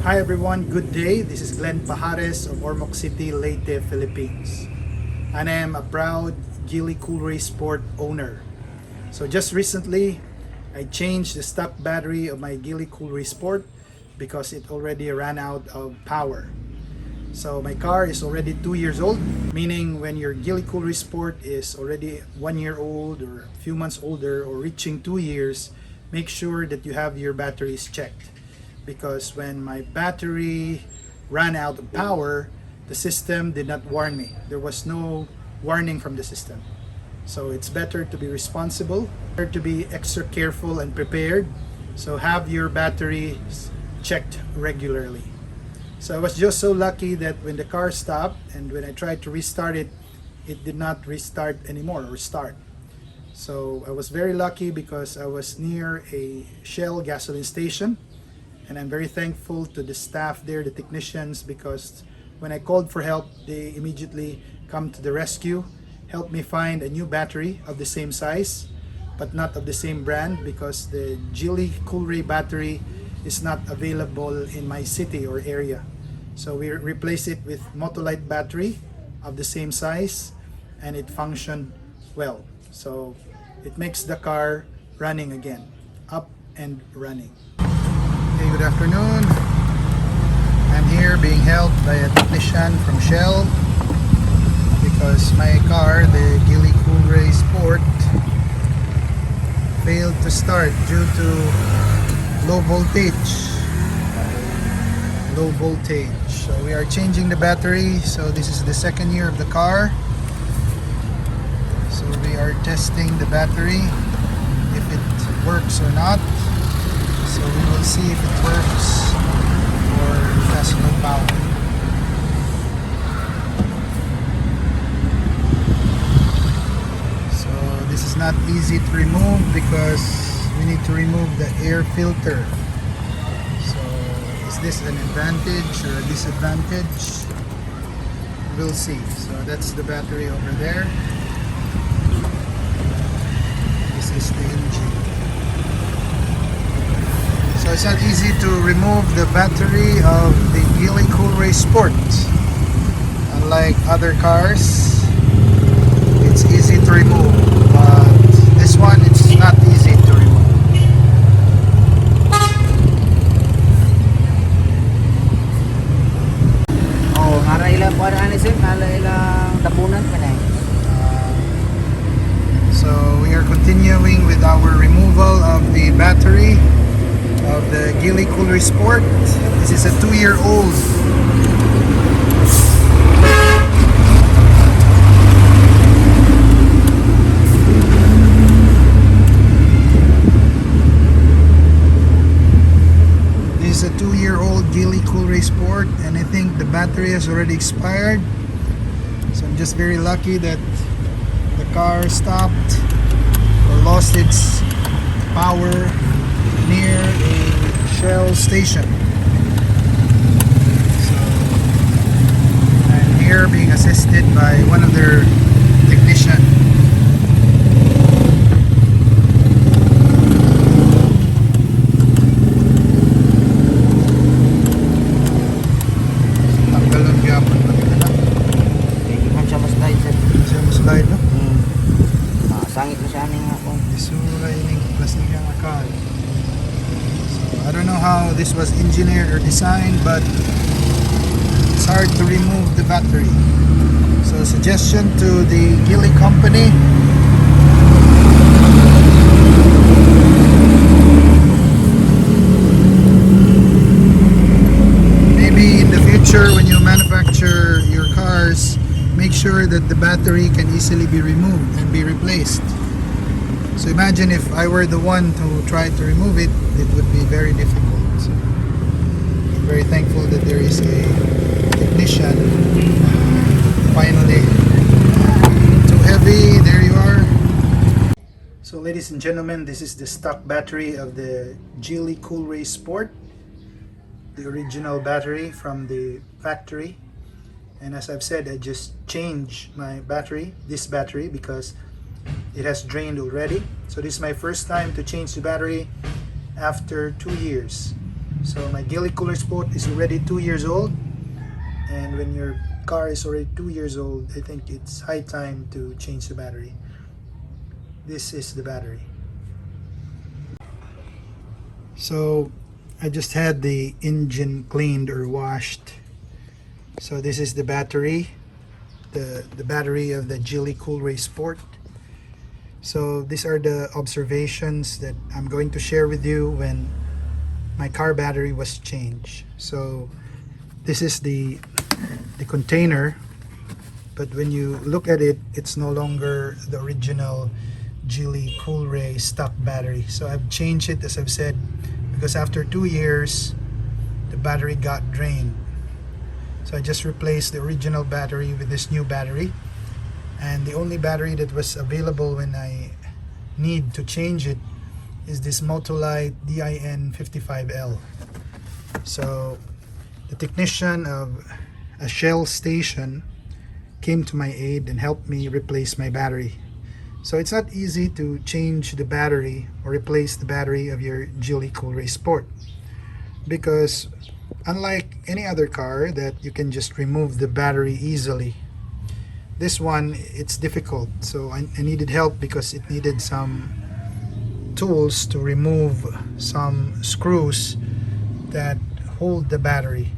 Hi everyone, good day. This is Glenn Pajares of Ormoc City, Leyte, Philippines. And I am a proud Geely Coolray Sport owner. So just recently, I changed the stock battery of my Geely Coolray Sport because it already ran out of power. So my car is already 2 years old, meaning when your Geely Coolray Sport is already 1 year old or a few months older or reaching 2 years, make sure that you have your batteries checked. Because when my battery ran out of power, the system did not warn me. There was no warning from the system. So it's better to be responsible, better to be extra careful and prepared. So have your batteries checked regularly. So I was just so lucky that when the car stopped and when I tried to restart it, it did not restart anymore or start. So I was very lucky because I was near a Shell gasoline station. And I'm very thankful to the staff there, the technicians, because when I called for help, they immediately come to the rescue, helped me find a new battery of the same size, but not of the same brand, because the Geely Coolray battery is not available in my city or area. So we replaced it with Motolite battery of the same size, and it functioned well. So it makes the car running again, up and running. Hey, good afternoon. I'm here being helped by a technician from Shell because my car, the Geely Coolray Sport, failed to start due to low voltage. So we are changing the battery. So this is the second year of the car. So we are testing the battery if it works or not. So we will see if it works or it has no power. So this is not easy to remove because we need to remove the air filter. So is this an advantage or a disadvantage? We'll see. So that's the battery over there. This is the engine. So it's not easy to remove the battery of the Geely Coolray Sport. Unlike other cars, it's easy to remove, but this one it's not easy to remove. Oh, nara ilang kuan ani sir, nara ilang tapunan pa na. So we are continuing with our removal of the battery of the Geely Coolray Sport. This is a 2-year-old. This is a 2-year-old Geely Coolray Sport, and I think the battery has already expired. So I'm just very lucky that the car stopped or lost its power near a Shell station. So I'm here being assisted by one of their technicians. Tanggalon gyapon pati na. Hindi man siya slide sir. Siya mo slide no? Sangit na siya aning ako. Isuray ning plastic ang akal. I don't know how this was engineered or designed, but it's hard to remove the battery. So suggestion to the Geely company, maybe in the future when you manufacture your cars, make sure that the battery can easily be removed and be replaced. So imagine if I were the one to try to remove it, it would be very difficult. So I'm very thankful that there is a technician. Finally, too heavy, there you are. So ladies and gentlemen, this is the stock battery of the Geely Coolray Sport. The original battery from the factory. And as I've said, I just changed my battery, this battery, because it has drained already. So this is my first time to change the battery after 2 years. So my Geely Coolray Sport is already 2 years old, and when your car is already 2 years old, I think it's high time to change the battery. This is the battery. So I just had the engine cleaned or washed. So this is the battery, the battery of the Geely Coolray Sport. So these are the observations that I'm going to share with you when my car battery was changed. So this is the container, but when you look at it, it's no longer the original Geely Coolray stock battery. So I've changed it, as I've said, because after 2 years the battery got drained. So I just replaced the original battery with this new battery, and the only battery that was available when I need to change it is this Motolite DIN 55L. So the technician of a Shell station came to my aid and helped me replace my battery. So it's not easy to change the battery or replace the battery of your Geely Coolray Sport, because unlike any other car that you can just remove the battery easily, this one, it's difficult. So I needed help because it needed some tools to remove some screws that hold the battery.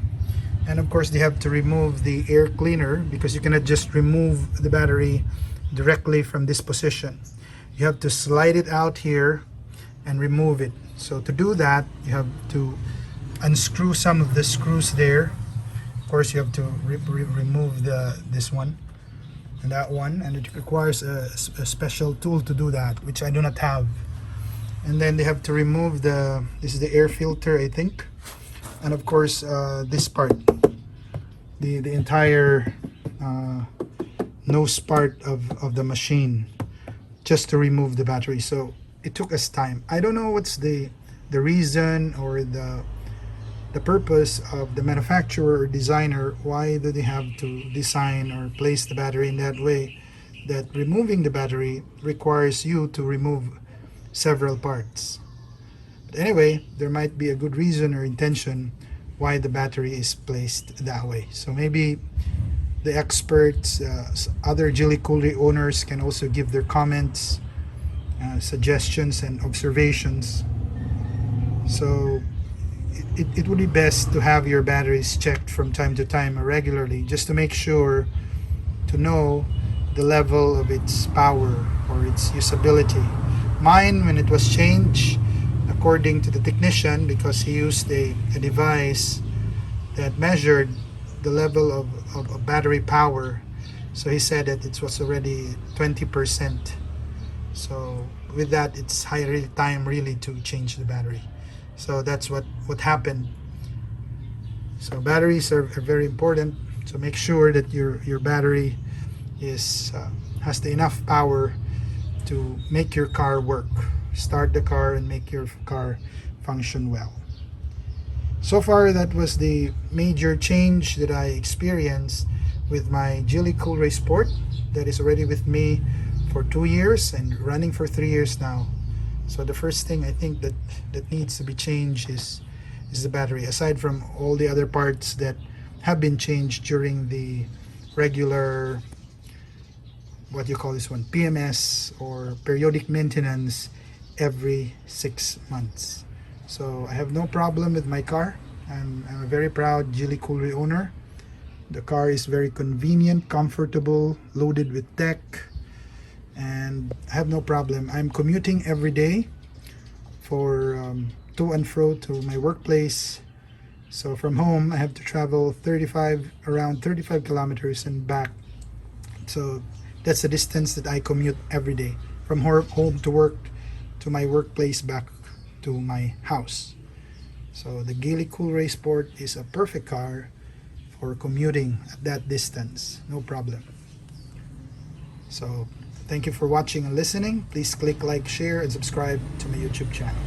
And of course they have to remove the air cleaner, because you cannot just remove the battery directly from this position. You have to slide it out here and remove it. So to do that, you have to unscrew some of the screws there. Of course you have to remove this one and that one, and it requires a special tool to do that, which I do not have. And then they have to remove this is the air filter, I think, and of course this part, the entire nose part of the machine, just to remove the battery. So it took us time. I don't know what's the reason or the purpose of the manufacturer or designer. Why do they have to design or place the battery in that way, that removing the battery requires you to remove several parts? But anyway, there might be a good reason or intention why the battery is placed that way. So maybe the experts, other Geely Coolray owners, can also give their comments, suggestions and observations. So it would be best to have your batteries checked from time to time regularly, just to make sure to know the level of its power or its usability. Mine, when it was changed, according to the technician, because he used a device that measured the level of battery power, so he said that it was already 20%. So with that, it's high time really to change the battery. So that's what happened. So batteries are very important. So make sure that your battery is has the enough power to make your car work, start the car and make your car function well. So far, that was the major change that I experienced with my Geely Coolray Sport, that is already with me for 2 years and running for 3 years now. So the first thing I think that needs to be changed is the battery, aside from all the other parts that have been changed during the regular, what you call this one, PMS, or periodic maintenance every 6 months. So I have no problem with my car. I'm a very proud Geely Coolray owner. The car is very convenient, comfortable, loaded with tech, and I have no problem. I'm commuting every day for to and fro to my workplace. So from home I have to travel around 35 kilometers and back. So that's the distance that I commute every day, from home to work, to my workplace, back to my house. So the Geely Coolray Sport is a perfect car for commuting at that distance, no problem. So thank you for watching and listening. Please click like, share, and subscribe to my YouTube channel.